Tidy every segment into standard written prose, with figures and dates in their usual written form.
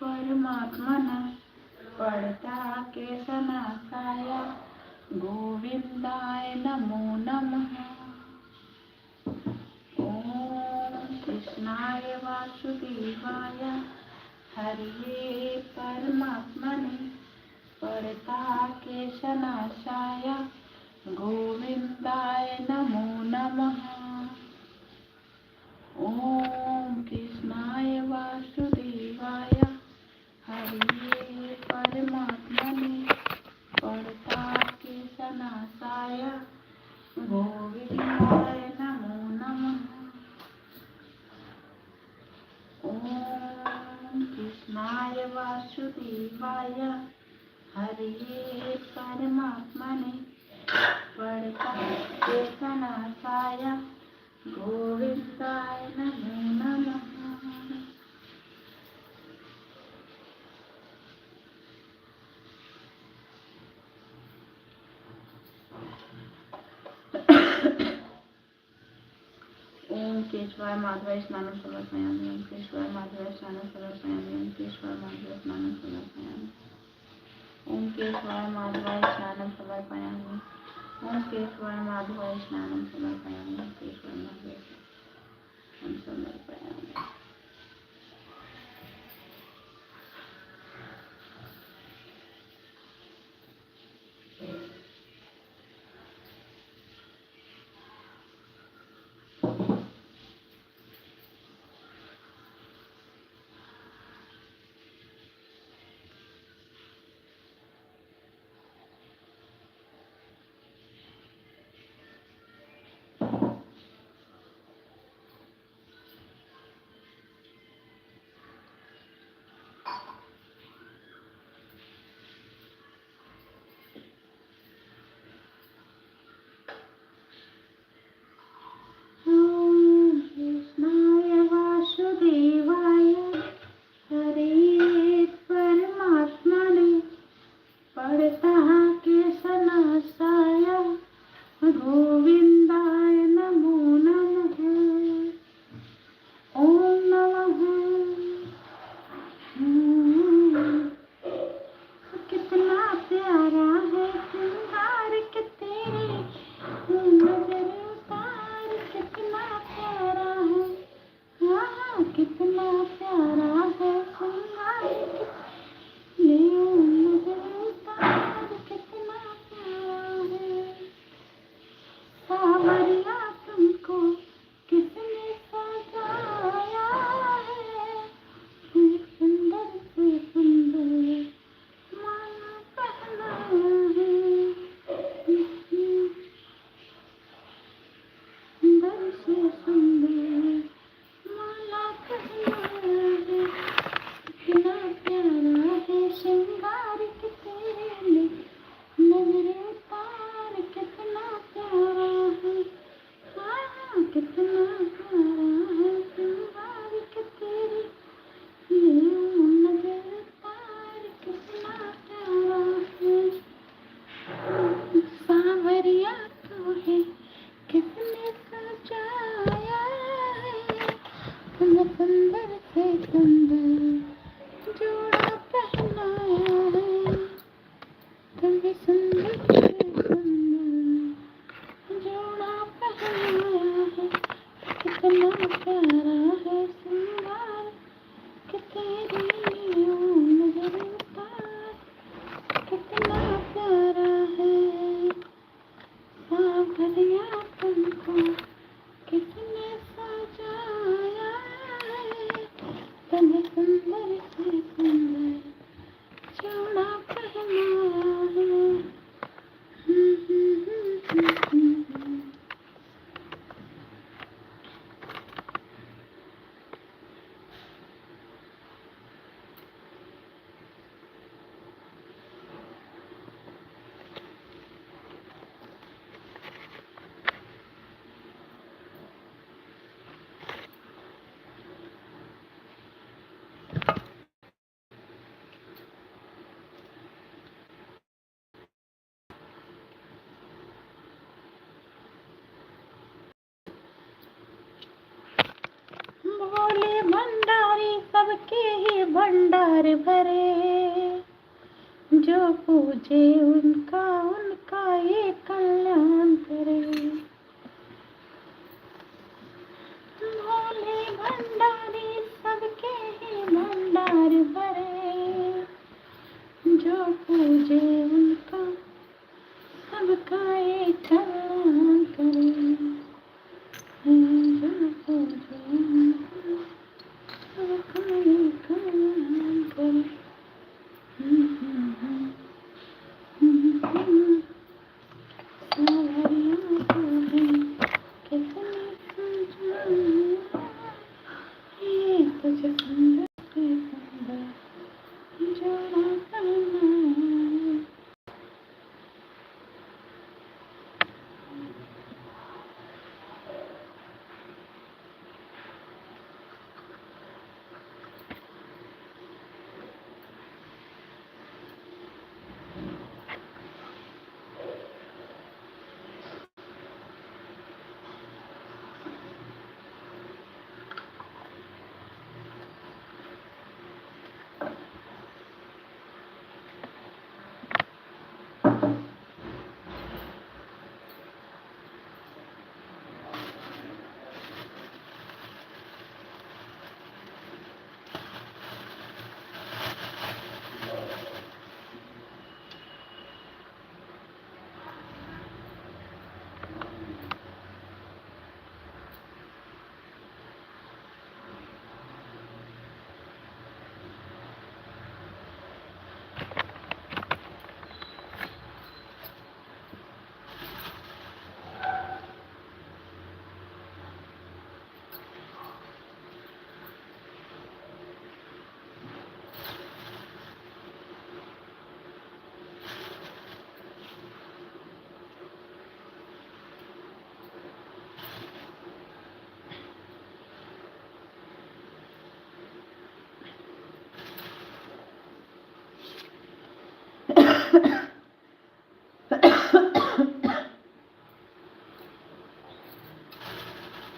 परमात्मन पढ़ता केशनाशाय गोविंदाय नमो नमः। ओम कृष्णाय वासुदेवाय हरे परमात्मने पढ़ता केशनाशाय गोविंदाय नमो नमः। ओम कृष्णाय वासुदेवाय हरे परमात्मने पढ़ता केशनाशाय गोविंदाय नमो नमः। ओम कृष्णाय वासुदेवाय हरे परमात्मने पढ़ता केशनाशाय गोविंदाय नमो नमः। ओम केशवाय माधवाय स्नानं समर्पयामि। ओम केशवाय माधवाय स्नानं समर्पयामि। ओम केशवाय माधवाय स्नानं समर्पयामि। ओम केशवाय माधवाय स्नानं समर्पयामि। ओम केशवाय माधवाय स्नानं समर्पयामि। ओम केशवाय माधवाय स्नानं समर्पयामि। ओम कृष्णाय वासुदेवाय हरे परमात्मने पढ़ता केशनाशाय गोविंदाय नमो नमः। ओम नमः। कितना प्यारा है श्रृंगार के तेरे नजर उतार। कितना प्यारा है, हाँ कितना प्यारा है श्रृंगार के तेरे नजर उतार। कितना प्यारा है सावरिया तुमको किसने सजाया है। सुंदर से सुंदर माला पहनाया है। सुंदर से सुंदर माला पहनाया है। कितना प्यारा है श्रृंगार के तेरे नजर उतार। कितना प्यारा है, हाँ कितना प्यारा है श्रृंगार के तेरे नजर उतार। कितना प्यारा है सावरिया तू है किसने सजाया है। सुंदर से सुंदर जोड़ा पहनाया है। तुम्हें सुंदर से सुंदर जोड़ा पहनाया है। कितना प्यारा है श्रृंगार के तेरे नजर उतार। कितना प्यारा है सावरिया तुमको किसने सजाया है। तुम्हें सुंदर से सुंदर जोड़ा पहनाया है। भोले भंडारी सबके ही भंडार भरे, जो पूजे उनका उनका ये कल्याण करे। भोले भंडारी सबके ही भंडार भरे, जो पूजे उनका सबका ये कल्याण करे। जो पूजे उनका सबका ये कल्याण करे। सावरिया को है कितनी सुंदर, ये तुझ सुंदर से सुंदर जोड़ा करना।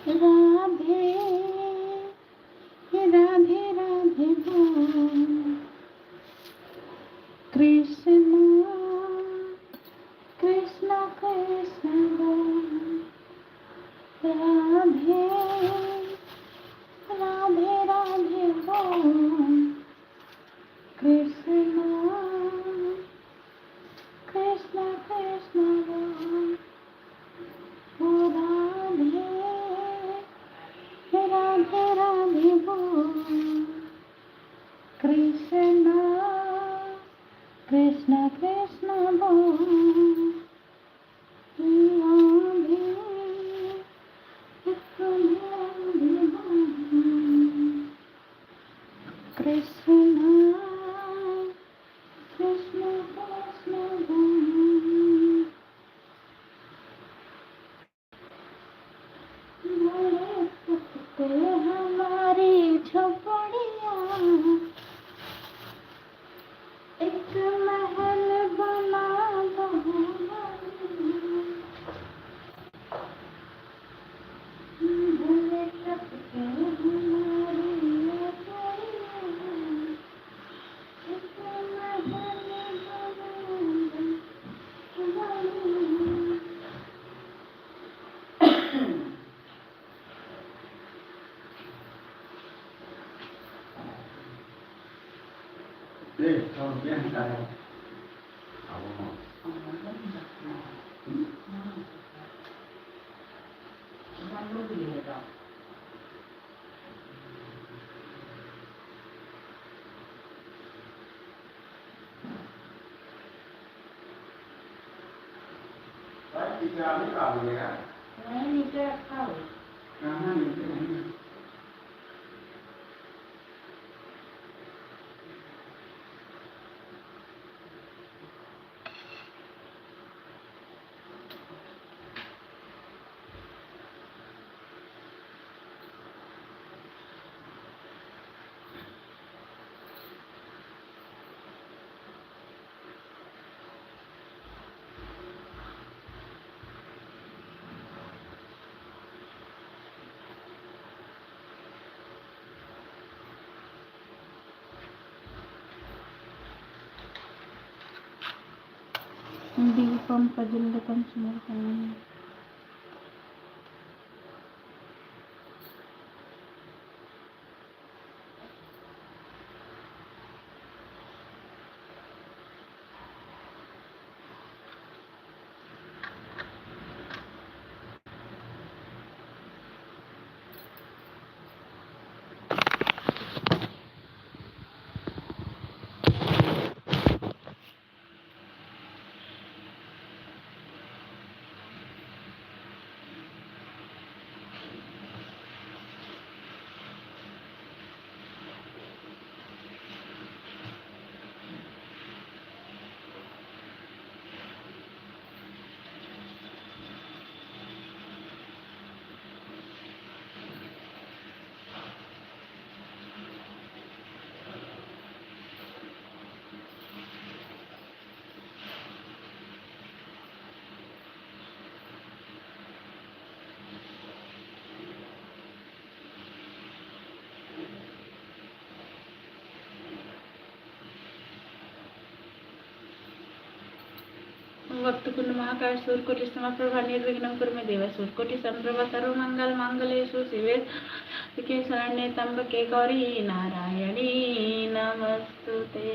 राधे राधे राधे बोल, कृष्ण कृष्ण कृष्ण बोल। राधे राधे राधे बोल, कृष्ण कृष्ण कृष्ण बोल। ओ राधे राधे राधे बोल, कृष्ण कृष्ण कृष्ण बोल। राधे राधे बोल, कृष्ण कृष्ण कृष्ण बोल। बोले सकते हमारी झोपड़ियाँ, एक महल बना दो। बोले सकते हमारी झोपड़ियाँ, एक महल बना दो। không biết người ta đâu. Đấy, chị ra biết làm gì ạ? Đấy, đi chơi không? Hai mình cái này. Deepam प्रज्वलितं समर्पयामि। वक्तकुंड महाकाय सूर्यकोटि समप्रभा निर्विघ्नं कुरु मे देव। सूर्यकोटि समप्रभा सर्वमंगल मांगल्येषु शिवे के शरण्ये त्र्यंबके गौरी नारायणी नमस्तुते।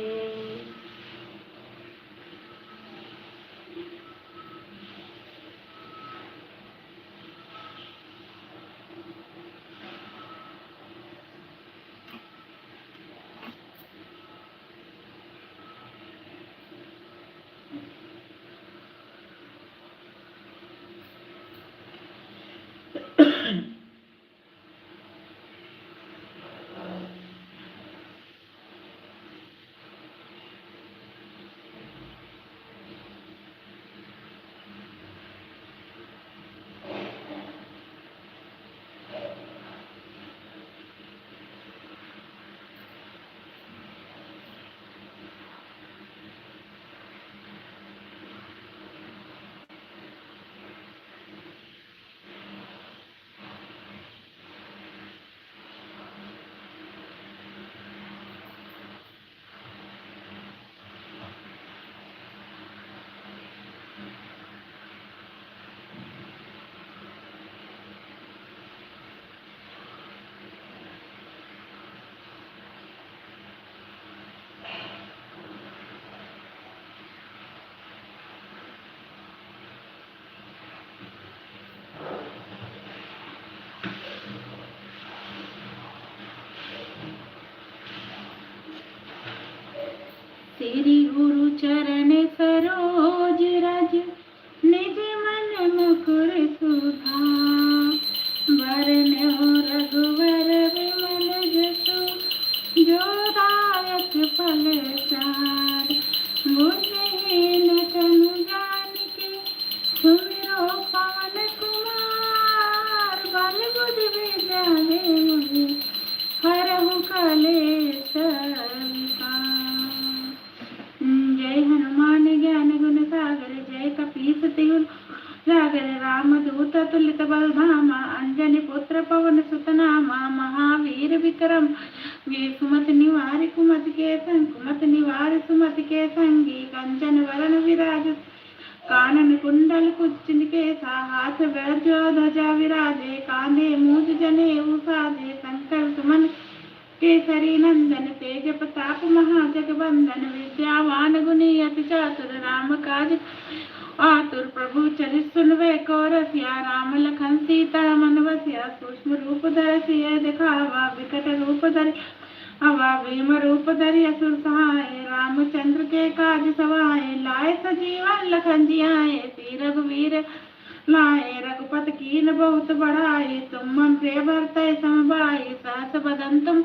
श्री गुरु चरण सरोज रज निज मन मुकुर सुधा। वरन रघुवर विमल जसु जो दायक फल चार। बुद्धिहीन तनु जानिके सुमिरो पवन कुमार। बल बुद्धि विद्या देहि हरहु कलेश विकार। जय हनुमान ज्ञान गुण सागर जय कपीस तिहुर सागर। रामदूत तुलित बल धामा अंजनी पुत्र पवन सुत नामा। महावीर विक्रम सुमति निवार कुमति के संग कुमति निवार सुमति के संगी। कंचन वरण विराज कानन कुंडल कुंचित केसा। हाथ वज्र ध्वजा विराजे कांधे मूज जनेऊ साजे। शंकर सुमन केसरी नंदन तेज प्रताप महाजगवंदन। विद्यावान गुणी अति चातुर राम काज आतुर। प्रभु चरित सुनवे को रसिया राम लखन सीता मन बसिया। सूक्ष्म रूप धरि सिय दिखावा विकट रूप धरि अवा। भीम रूप धरि असुर सहाय रामचंद्र के काज सवाय। लाए सजीवन लखन जियाए श्री रघुवीर लाए। रघुपत कीन बहुत बढ़ाए तुम मम प्रिय भरतहि समभाई। सहस बदन तुम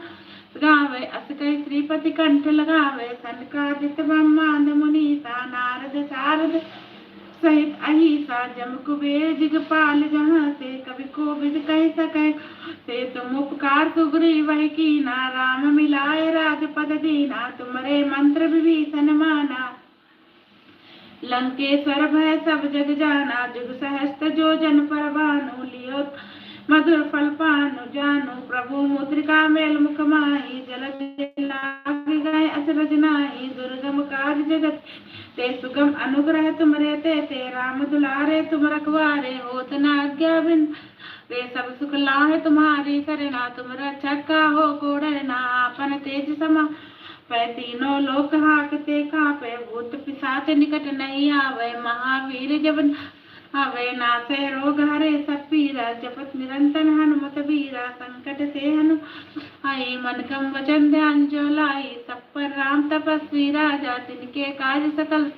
गावे अस कहि श्रीपति कंठ लगावे। सनकादिक ब्रह्मांड मुनीसा नारद सारद सहित अहिसा। जम कुबेर दिगपाल जहाँ से कवि कोविद कह सके। से तुम उपकार सुग्रीव वही कीना। राम मिलाए राजपद दीना। तुमरे मंत्र विभीषण माना। लंकेश्वर भय सब जग जाना। जुग सहस्त्र जो जन पर भानु। लियो मधुर फल पानु जानु। प्रभु मुद्रिका मेल मुख माही। जलधि लाग गए अचरज नाहि। दुर्गम काज जगत ते सुगम अनुग्रह तुम रहते थे, राम दुलारे तुम रखवारे, होत न आज्ञा बिन वे सब सुख लाहे तुम्हारी करना, तुम रक्षक हो को डरना, आपन तेज समा पै तीनों लोक हाकते कापे, भूत पिशाच निकट नहीं आवे, महावीर जब हवे नासे रोग हरे सब पीरा, जपत निरंतर हनुमत वीरा, संकट से हनु आई मन कम वचन ध्यान जो लाई, सब पर राम तपस्वी राजा, तिनके काज सकल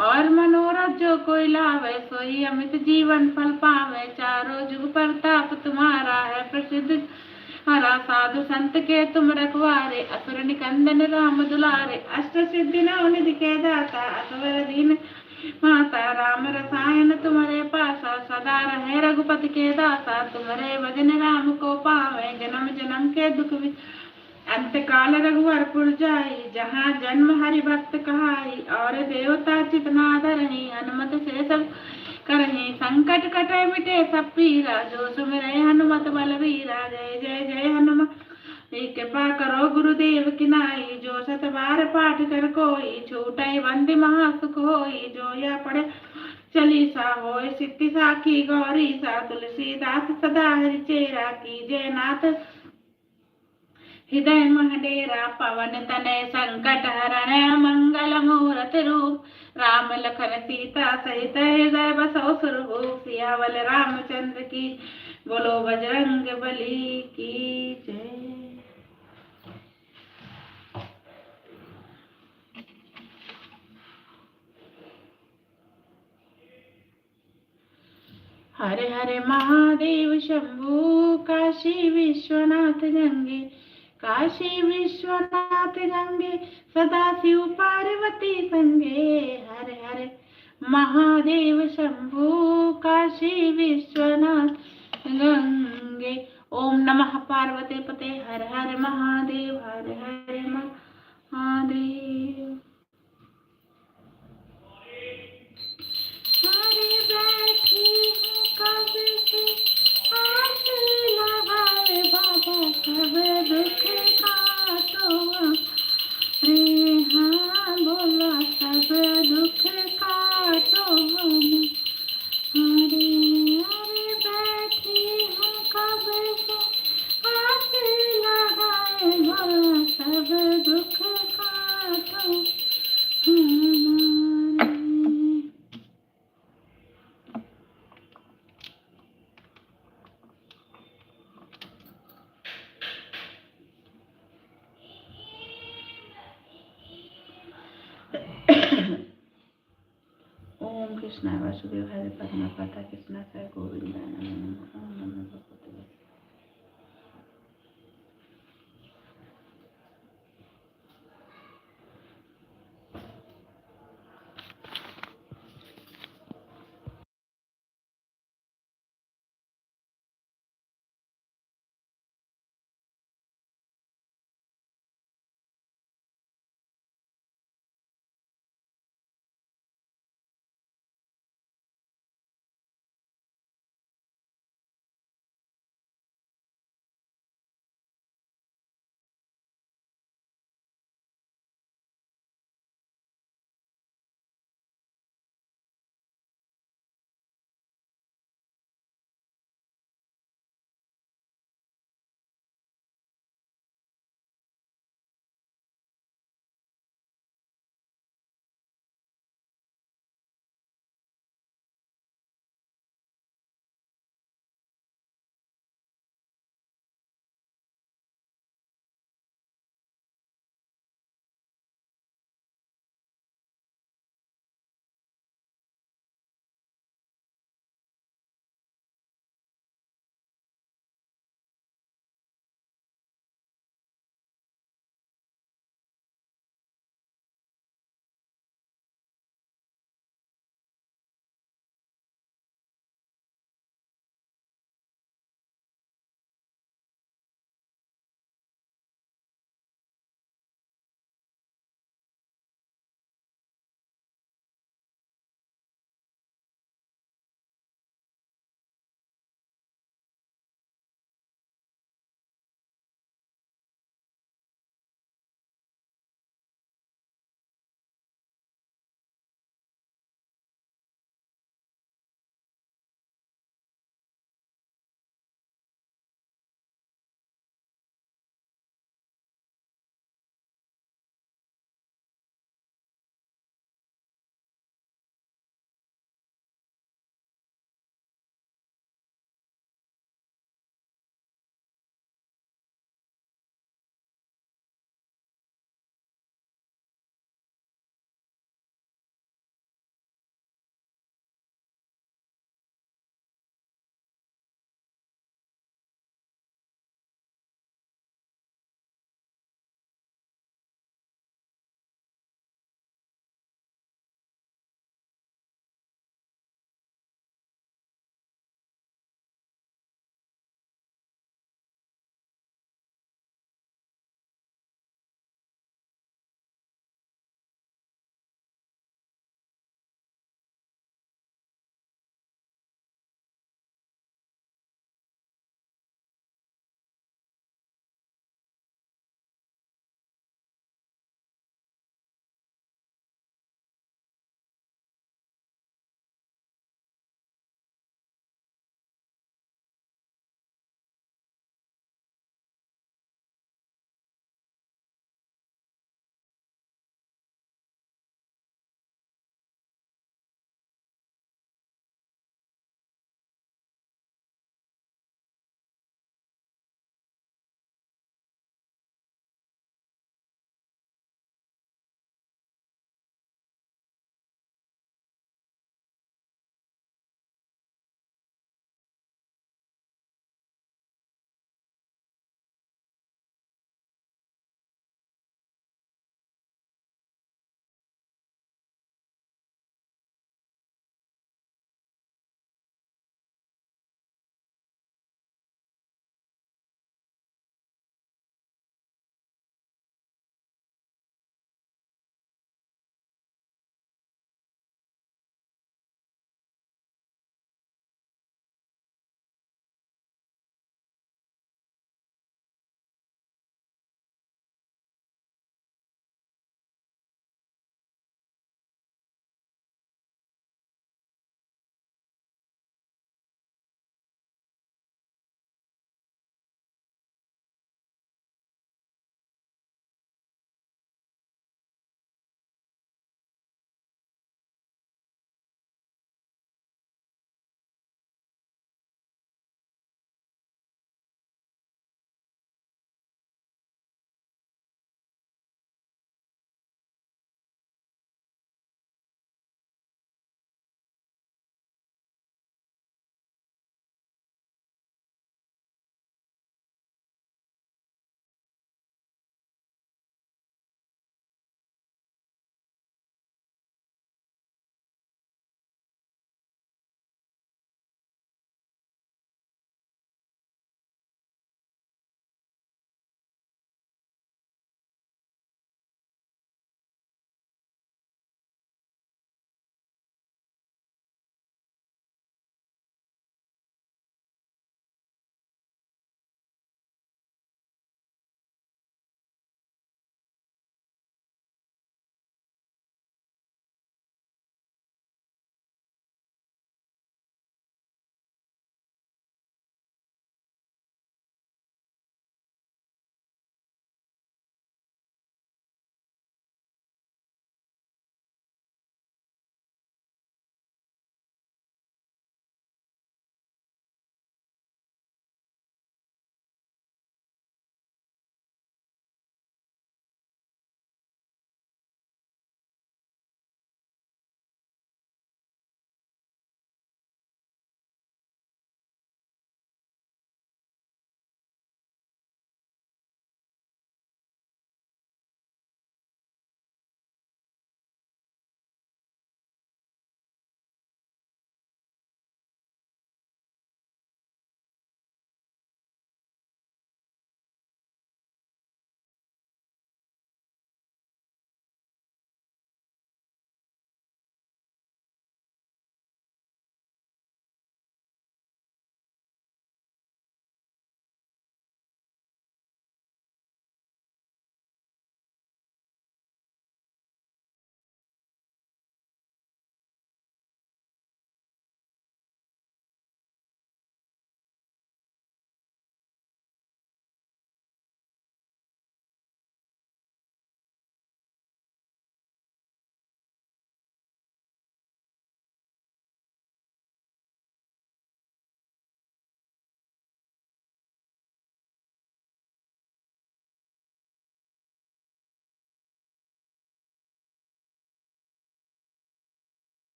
और मनोरथ जो कोई लावे, सोई अमित जीवन फल पावे, चारों जुग प्रताप तुम्हारा है प्रसिद्ध, हरा साधु संत के तुम रखवारे, असुर निकंदन राम दुलारे, अष्ट सिद्धि नौ निधि के दाता, असवर दीन माता, राम रसायन तुम्हारे पासा, सदा रहे रघुपति के दासा, तुम्हारे भजन राम को पावे, जन्म जन्म के दुख अंत काल रघुवरपुर जाई, जहाँ जन्म हरि भक्त कहाई, और देवता चितना धरही, हनुमत से सब करही, संकट कटे मिटे सब पीरा, जो सुमिरै हनुमत बलवीरा, जय जय जय हनुमत कृपा करो गुरुदेव की नाई, जो सत बार पाठ कर कोई, छूटई बंदी महासुख होई, जो यह पढ़े चलीसा होय सिद्धि साखी गौरी सा, तुलसीदास सदा हरि चेरा, कीजय नाथ हृदय मह डेरा, पवन तनय संकट हरण मंगल मूरत रूप, राम लखन सीता सहित हृदय बसौ सुरभूप, सियावल रामचंद्र की बोलो बजरंग बली की जय। हरे हरे महादेव शंभु, काशी विश्वनाथ गंगे, काशी विश्वनाथ गंगे, सदा शिव पार्वती संगे, हरे हरे महादेव शंभु, काशी विश्वनाथ गंगे। ओम नमः पार्वती पते, हर हर महादेव, हर हर महादेव। अरे बैठी हूँ कब से आस लगाए बाबा, सब दुख काटो रे, हाँ बोला सब दुख काटो, अरे अरे बैठी हूँ कब से आस लगाए बाबा, सब दुख काटो हमारे। ओम कृष्णा वासुदेव हरे पद्मपाता कृष्णा गोविंदा।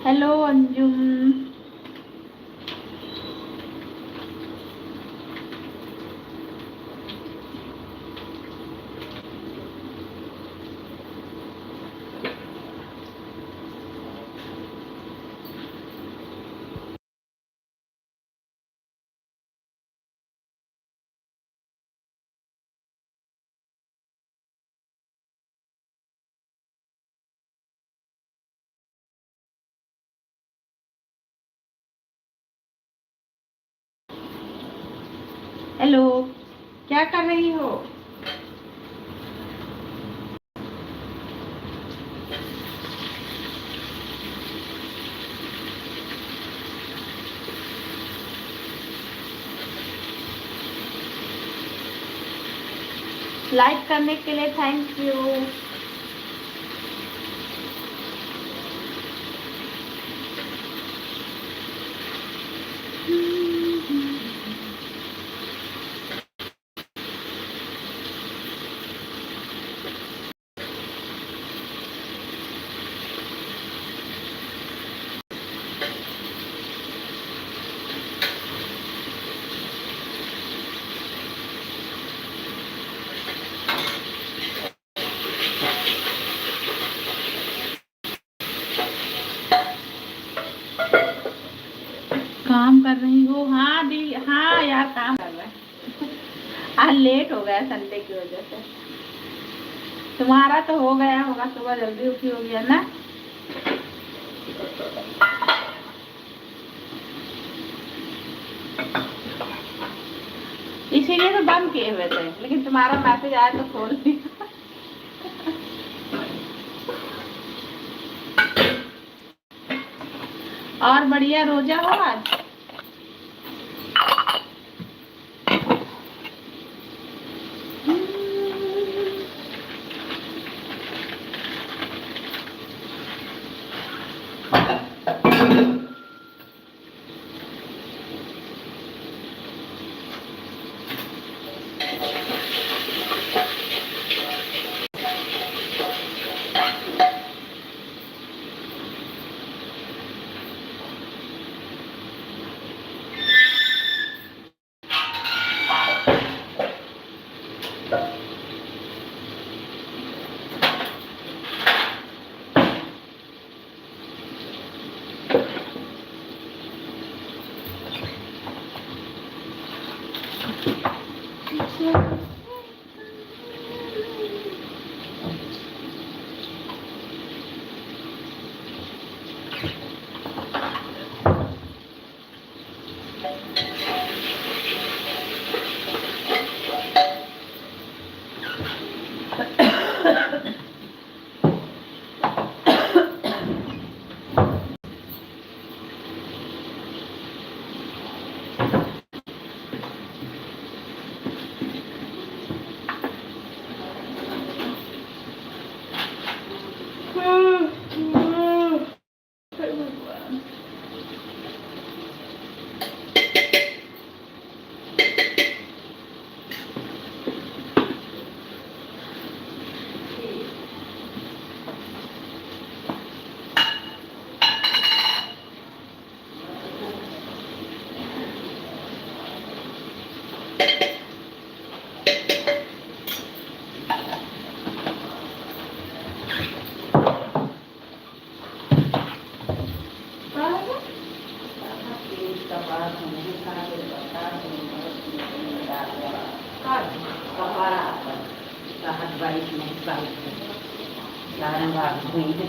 हेलो अंजुम। हेलो, क्या कर रही हो? लाइक करने के लिए थैंक यू। काम कर रही हो? हाँ दी, हाँ यार काम कर रहा है। आज लेट हो गया संडे की वजह से। तुम्हारा तो हो गया होगा, सुबह जल्दी उठी होगी है ना? इसीलिए तो बंद किए हुए थे, लेकिन तुम्हारा मैसेज आया तो खोल दिया। और बढ़िया, रोजा हो आज?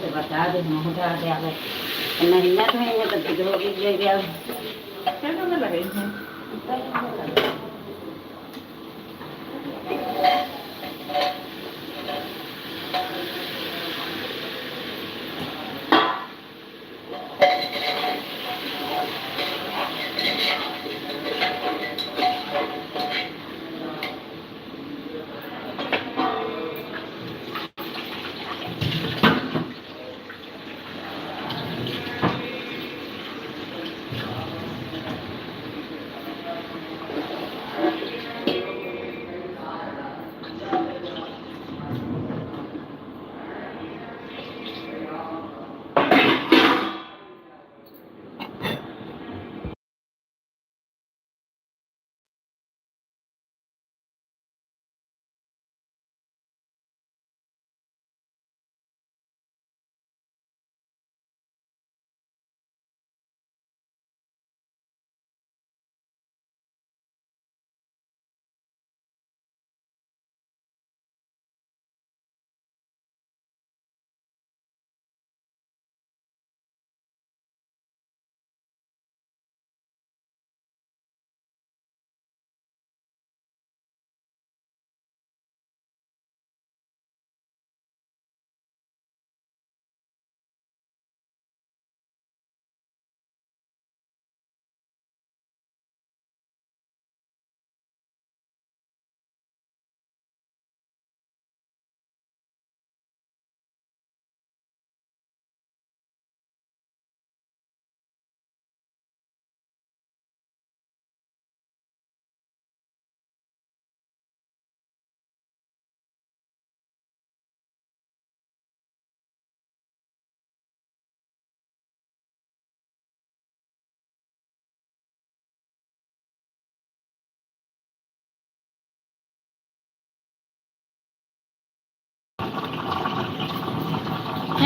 बता दे मोटा गया नहीं ना तो भिजोगी ले गया कैसे लगे हैं?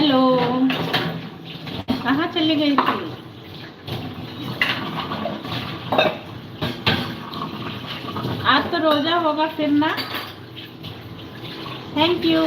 हेलो, कहाँ चली गई थी? आज तो रोजा होगा फिर ना। Thank you.